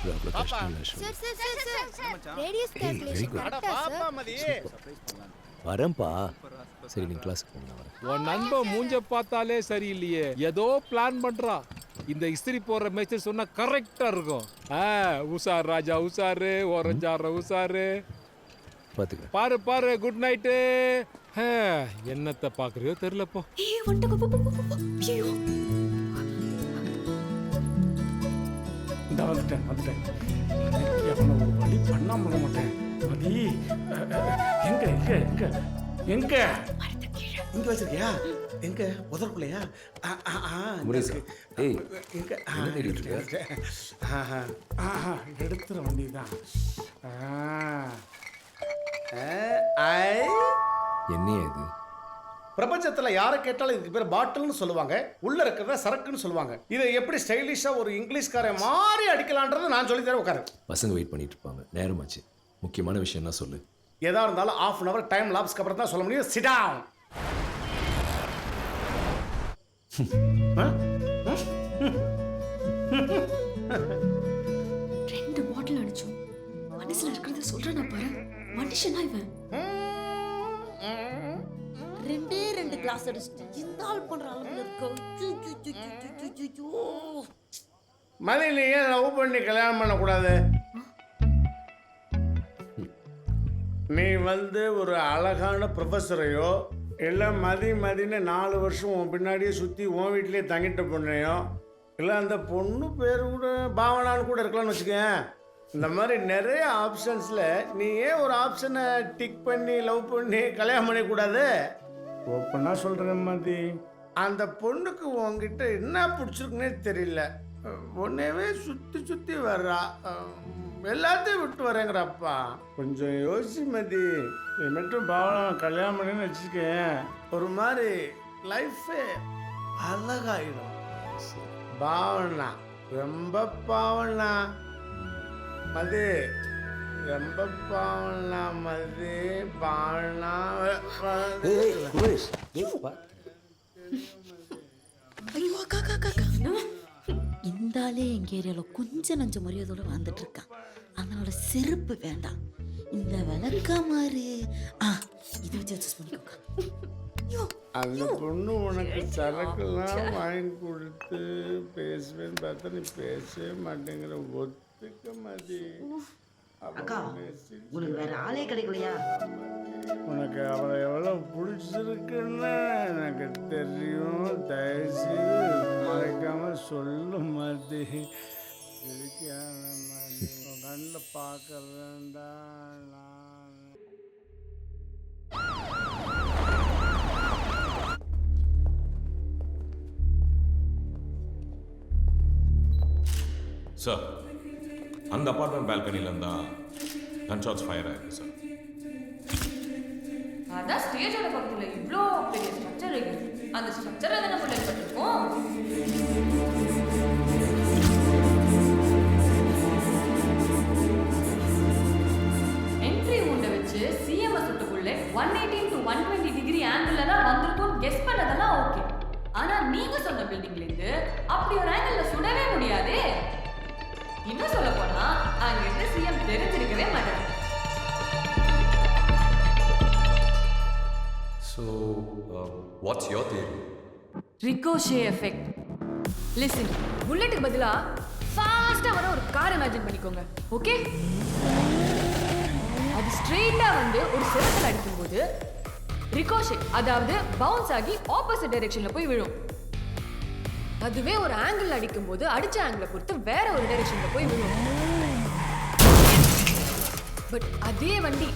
கூட அவ்வளோ கஷ்டம் இல்லை. சார் ரேடியஸ் கால்குலேஷன் கரெக்ட்டா சார்? வரேன்ப்பா. சரி நீ கிளாஸ்க்கு போங்க. வரேன். உன் நண்பன் மூஞ்ச பார்த்தாலே சரியில்லையே, ஏதோ பிளான் பண்றா. இந்த இஸ்திரி போடுற மேட்ச் சொன்னா கரெக்டா இருக்கும். உசார் ராஜா உசாரு, ஓரஞ்சார உசாரு. பாத்துக்க. பாரு பாரு, குட் நைட்டு. என்னத்த பாக்குறியோ தெரியல போ. வந்துட்டேன். அவனை ஒரு வழி பண்ணாம பண்ண மாட்டேன். மதி எங்க எங்க எங்க எங்க இங்க வச்சிருக்கியா? எங்க உதற்குள்ளையா? எடுத்துற வண்டிதான். என்னையா இது? பிரபஞ்சத்துல யாரை கேட்டாலும் இதுக்கு பேர் பாட்டில்னு சொல்லுவாங்க, உள்ள இருக்கிறத சரக்குன்னு சொல்லுவாங்க. இதை எப்படி ஸ்டைலிஷா ஒரு இங்கிலீஷ்காரன் மாதிரி அடிக்கலான்றது நான் சொல்லி தரேன். உட்காரு. பசங்க வெயிட் பண்ணிட்டு இருப்பாங்க, நேரமாச்சு. முக்கியமான விஷயம் என்ன சொல்லு. எதா இருந்தாலும் ½ an hour டைம் லாப்ஸ்க்கு அப்புறம் தான் சொல்ல முடியும். Sit down. ரெண்டு பாட்டில் அடிச்சோம். மனசுல இருக்கிறத சொல்றேன் பாரு. மனுஷனா இவன். ரெண்டு கிளாஸ் அடிச்சிட்டு இந்த ஆள் பண்ற அளவுல இருக்கோ. மதி நீ ஏன் லவ் பண்ணி கல்யாணம் பண்ணக்கூடாது? நீ ஒரு அழகான ப்ரொஃபஸரையோ இல்லை மதின்னு 4 வருஷம் உன் பின்னாடியே சுற்றி உன் வீட்டிலே தங்கிட்ட பொண்ணையோ, இல்லை அந்த பொண்ணு பேர் கூட பாவனான்னு கூட இருக்கலாம்னு வச்சுக்கேன். இந்த மாதிரி நிறைய ஆப்ஷன்ஸில் நீ ஏன் ஒரு ஆப்ஷனை டிக் பண்ணி லவ் பண்ணி கல்யாணம் பண்ணக்கூடாது? ஓப்பனாக சொல்கிறேன் மதி, அந்த பொண்ணுக்கு உங்ககிட்ட என்ன பிடிச்சிருக்குன்னே தெரியல. உன்னையவே சுற்றி வர்றா, எல்லாத்தையும் விட்டு வரேங்கிறப்பா. கொஞ்சம் யோசி மதி. நீ மட்டும் பாவனா கல்யாணம் பண்ணு வச்சுக்கேன், ஒரு மாதிரி லைஃபே அழகாயிடும். பாவனா ரொம்ப பாவனா மதி, ரொம்ப பாவனா மதி, பாவனா. ஐயோ காக்கா இந்த ஆளே எங்க ஏரியால கொஞ்சம் நஞ்ச மரியாதையோட வாழ்ந்துட்டு இருக்கான். அதனோட செருப்பு வேண்டாம், இந்த விளக்கா மாதிரி இதை வச்சு அட்ஜஸ்ட் பண்ணிக்கோங்க. அந்த பொண்ணு உனக்கு சரக்குலாம் வாங்கி கொடுத்து பேசுவேன்னு பார்த்தா நீ பேசவே மாட்டேங்கிற. ஒத்துக்க மதி. அக்கா உனக்கு வேற ஆளே கிடைக்கலையா? உனக்கு அவளை எவ்வளோ பிடிச்சிருக்குன்னு எனக்கு தெரியும். தயவுசெய்து மறைக்காம சொல்லு மதி. இருக்கான மதி கண்ணில் பார்க்கறேன்டா நான். சார், அந்த அப்பார்ட்மெண்ட் பால்கனியில் தான் கன் ஷாட்ஸ் ஃபயர் ஆயிருக்கு சார். அதான் ஸ்டேஜோட பக்கத்தில் இவ்வளோ பெரிய ஸ்ட்ரக்சர் இருக்கு. அந்த ஸ்ட்ரக்சரை தானே புள்ளை பட்டிருக்கோம். என்ட்ரி உண்டை வச்சு சிஎம்ஐ சுட்ட புல்லட் 180 to 120 டிகிரி ஆங்கிள் தான் வந்திருக்கும் கெஸ் பண்ணதெல்லாம் ஓகே. ஆனா நீங்க சொன்ன பில்டிங்ல இருந்து அப்படி ஒரு ஆங்கிள் சுடவே முடியாது. இன்னும் சொல்ல போனா அங்க இருந்து சிஎம் தெரிஞ்சிருக்கவே மாட்டாங்க. So, what's your theory? Ricochet effect. Listen, புல்லட்டுக்கு பதிலா ஃபாஸ்டா வர ஒரு கார் இமேஜின் பண்ணிக்கோங்க. ஓகே? அது ஸ்ட்ரெயிட்டா ஒரு செவத்துல அடிக்கும்போது ரிகோஷே, அதாவது பவுன்ஸ் ஆகி ஆப்போசிட் டைரக்ஷன்ல போய் விழும். அதுவே ஒரு ஆங்கிள் அடிக்கும்போது அடிச்ச ஆங்கிளை பொறுத்து வேற ஒரு டைரக்ஷன்ல போய் விழும். பட் அதே வண்டி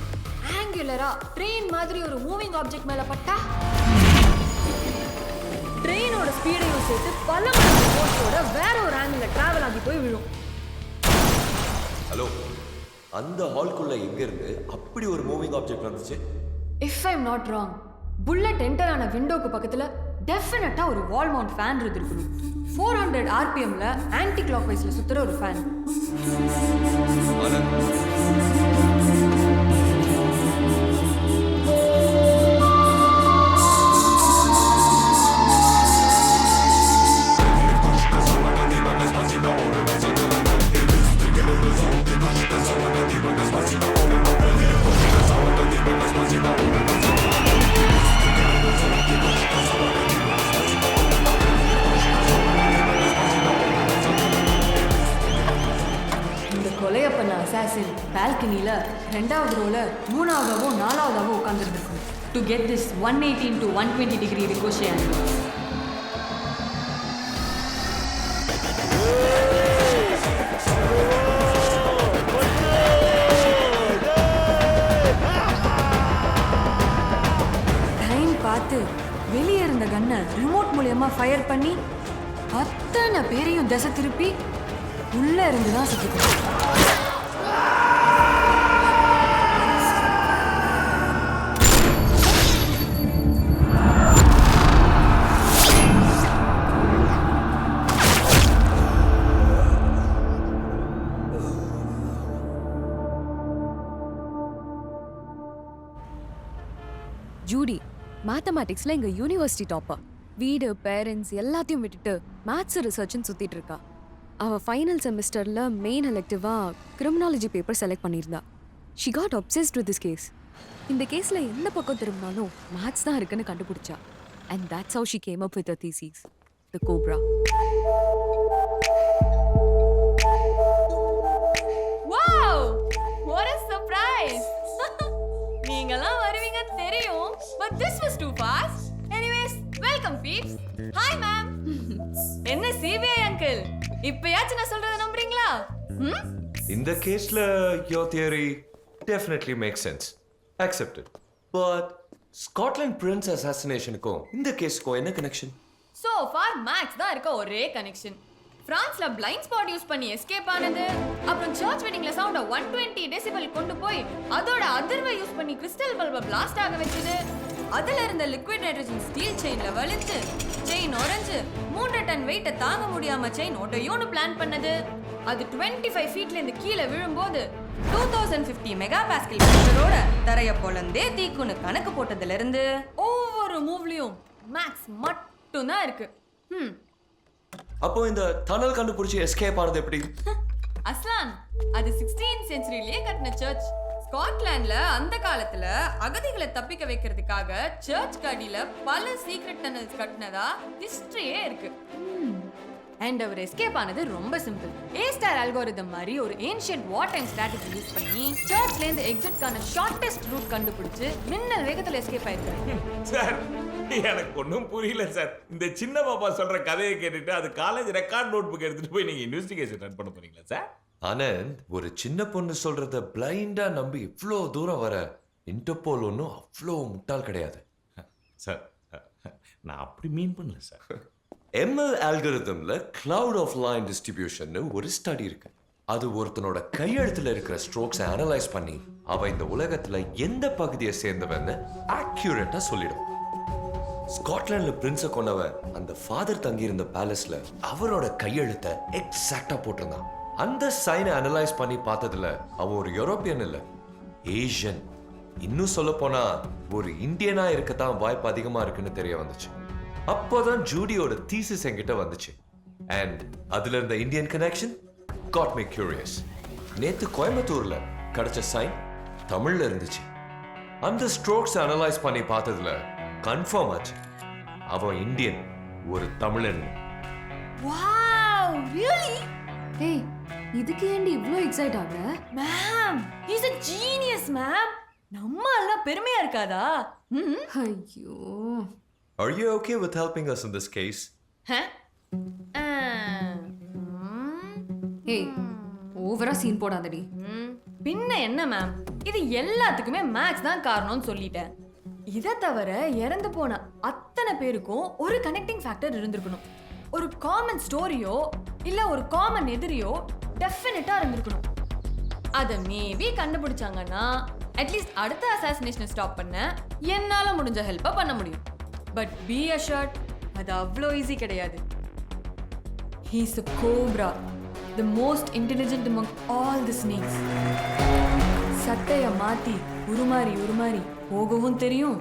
ஆங்குலரா ட்ரெயின் மாதிரி ஒரு மூவிங் ஆப்ஜெக்ட் மேல பட்டா ட்ரெயினோட ஸ்பீடையும் சேர்த்து பல மடங்கு ஃபோர்ஸோட வேற ஒரு ஆங்கிள்ல டிராவல் ஆகி போய் விழும். ஹலோ, அந்த ஹால்குள்ள எங்க இருந்து அப்படி ஒரு மூவிங் ஆப்ஜெக்ட் வந்துச்சு? If I am not wrong, bullet enter ஆன விண்டோக்கு பக்கத்துல டெஃபினட்டா ஒரு வால் மவுண்ட் ஃபேன் இருந்திருக்கணும். 400 RPMல ஆன்டி கிளாக் வைஸ்ல சுத்துற ஒரு ஃபேன். கொலைய பண்ண அசாசின் பால்கனில 2வது ரோல 3ஆவதாவோ 4ஆவதாவோ உட்கார்ந்துருக்கும் to get this 118 to 120 degree ricochet angle. Time பார்த்து வெளியே இருந்த கன்னை ரிமோட் மூலமா ஃபயர் பண்ணி அத்தனை பேரையும் திசை திருப்பி உள்ள இருந்து தான் சுத்திக்கணும். ஜூடி மேத்தமேட்டிக்ஸ்ல எங்க யூனிவர்சிட்டி டாப்பர். வீடு பேரண்ட்ஸ் எல்லாத்தையும் விட்டுட்டு மேத்ஸ் ரிசர்ச்னு சுத்திட்டு இருக்கா. அவ ஃபைனல் செமஸ்டர்ல மெயின் எலெக்டிவா கிரிமினாலஜி பேப்பர் செலக்ட் பண்ணியிருந்தா. She got obsessed with this case. இந்த கேஸ்ல எந்த பக்கம் திரும்பினாலும் மேத்ஸ் தான் இருக்குன்னு கண்டுபிடிச்சா. And that's how she came up with her thesis, the Cobra. Wow! What a surprise! நீங்கலாம் வருவீங்கன்னு தெரியும், but this was too fast. Anyways, welcome peeps. Hi ma'am. என்ன சிபிஐ அங்கிள், இப்பயாச்சும் நான் சொல்றத நம்புறீங்களா? இந்த கேஸ்ல your theory definitely makes sense. Accepted. But Scotland Prince assassinationக்கும் இந்த கேஸ்க்கும் என்ன கனெக்ஷன்? So far Max தான் இருக்க ஒரே கனெக்ஷன். பிரான்ஸ்ல பிளைண்ட் ஸ்பாட் யூஸ் பண்ணி எஸ்கேப் ஆனது, அப்புறம் சர்ச் வெட்டிங்ல சவுண்ட 120 டெசிபல் கொண்டு போய் அதோட அதிர்வை யூஸ் பண்ணி கிறிஸ்டல் பல்பை பிளாஸ்ட் ஆக வச்சது, அதுல இருந்த லிக்விட் நைட்ரஜன் ஸ்டீல் செயின்ல வலிச்சு செயின் உடைஞ்சு 3 டன் வெயிட்ட தாங்க முடியாம செயின் ஓட்டையோன்னு பிளான் பண்ணது, அது 25 ஃபீட்ல இருந்து கீழே விழும்போது 2050 மெகா பாஸ்கல் பிரஷரோட தரைய பொளந்தே தீக்குன்னு கணக்கு போட்டதுல இருந்து ஒவ்வொரு மூவ்லயும் மேக்ஸ் மட்டும் தான் இருக்கு. அப்போ இந்த டனல் கண்டுபிடிச்சி எஸ்கேப் ஆனது எப்படி? அஸ்லான், அது 16th செஞ்சுரியிலேயே கட்டின சர்ச். ஸ்காட்லாண்ட்ல அந்த காலத்துல அகதிகளை தப்பிக்க வைக்கிறதுக்காக சர்ச் கடியில பல சீக்ரெட் டனல்ஸ் கட்டினதா ஹிஸ்டரியே இருக்கு. அண்ட் அவர் எஸ்கேப் ஆனது ரொம்ப சிம்பிள். A ஸ்டார் அல்காரிதம் மாதிரி ஒரு ஏன்ஷியன்ட் வார் டைம் ஸ்ட்ராட்டஜி யூஸ் பண்ணி சர்ச்ல இருந்து எக்ஸிட்கான ஷார்ட்டஸ்ட் ரூட் கண்டுபிடிச்சு மின்னல் வேகத்துல எஸ்கேப் ஆயிருக்காரு. சார் எனக்கு ஒன்றும் புரியல சார். இந்த சின்ன பாப்பா சொல்ற கதையை கேட்டுட்டு அது காலேஜ் ரெக்கார்ட் நோட் புக் எடுத்துட்டு போய் நீங்க இன்வெஸ்டிகேஷன் ரன் பண்ண போறீங்களா சார்? ஆனந்த், ஒரு சின்ன பொண்ணு சொல்றத பிளைண்டா நம்பி இவ்வளோ தூரம் வர இன்டர்போல் ஒன்றும் அவ்வளோ முட்டாள் கிடையாது சார். நான் அப்படி மீன் பண்ணல சார். ML அல்காரிதம்ல கிளவுட் ஆஃப் லைன் டிஸ்ட்ரிபியூஷன் ஒரு ஸ்டடி இருக்கு. அது ஒருத்தனோட கையெழுத்துல இருக்கிற ஸ்ட்ரோக்ஸை அனலைஸ் பண்ணி அவ இந்த உலகத்துல எந்த பகுதியை சேர்ந்தவன்னு அக்யூரேட்டா சொல்லிடும். ஸ்காட்லாண்ட்ல பிரின்ஸை கொண்டவன் அந்த ஃபாதர் தங்கியிருந்த பேலஸ்ல அவரோட கையெழுத்தை எக்ஸாக்டா போட்டிருந்தான். அந்த சைனை அனலைஸ் பண்ணி பார்த்ததுல அவன் ஒரு யூரோப்பியன் இல்ல, ஏஷியன். இன்னும் சொல்ல போனா ஒரு இந்தியனா இருக்கத்தான் வாய்ப்பு அதிகமா இருக்குன்னு தெரிய வந்துச்சு. அப்போதான் ஜூடியோட தீசிஸ் என்கிட்ட வந்துச்சு. அண்ட் அதுல இருந்த Indian connection got me curious. நேத்து கோயம்புத்தூர்ல கிடைச்ச சைன் தமிழ்ல இருந்துச்சு. அந்த ஸ்ட்ரோக்ஸ் அனலைஸ் பண்ணி பார்த்ததுல கன்ஃபார்ம் ஆச்சு அவன் இந்தியன், ஒரு தமிழன். Wow, really? ஏய், இதுக்கு ஏன்டி இவ்ளோ எக்ஸைட் ஆகுற? Ma'am, he is a genius ma'am. நம்ம எல்லாம் பெருமையா இருக்காதா? ஐயோ. Are you okay with helping us in this case? ஏய், ஓவரா சீன் போடாதடி. பின்ன என்ன மேம், இது எல்லாத்துக்குமே மேக்ஸ் தான் காரணம்னு சொல்லிட்டேன். இதை தவிர இறந்து போன அத்தனை பேருக்கும் ஒரு கனெக்டிங் ஃபேக்டர் இருந்திருக்கணும். ஒரு காமன் ஸ்டோரியோ இல்ல ஒரு காமன் எதிரியோ டெஃபினட்டா இருந்திருக்கணும். அதை மேபி கண்டுபிடிச்சாங்கன்னா அட்லீஸ்ட் அடுத்த அசாசினேஷனை ஸ்டாப் பண்ண என்னால முடிஞ்ச ஹெல்ப்பை பண்ண முடியும். பட் பி அஷர்ட், அது அவ்வளோ ஈஸி கிடையாது. He's a cobra, the most intelligent among all the snakes. சட்டைய மாத்தி உருமாறி போகவும் தெரியும்,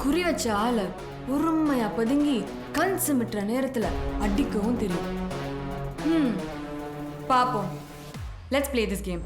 குறி வச்ச ஆளை உரிமையா பதுங்கி கண் சிமிட்டுற நேரத்துல அடிக்கவும் தெரியும். பாப்போம். Let's play this game.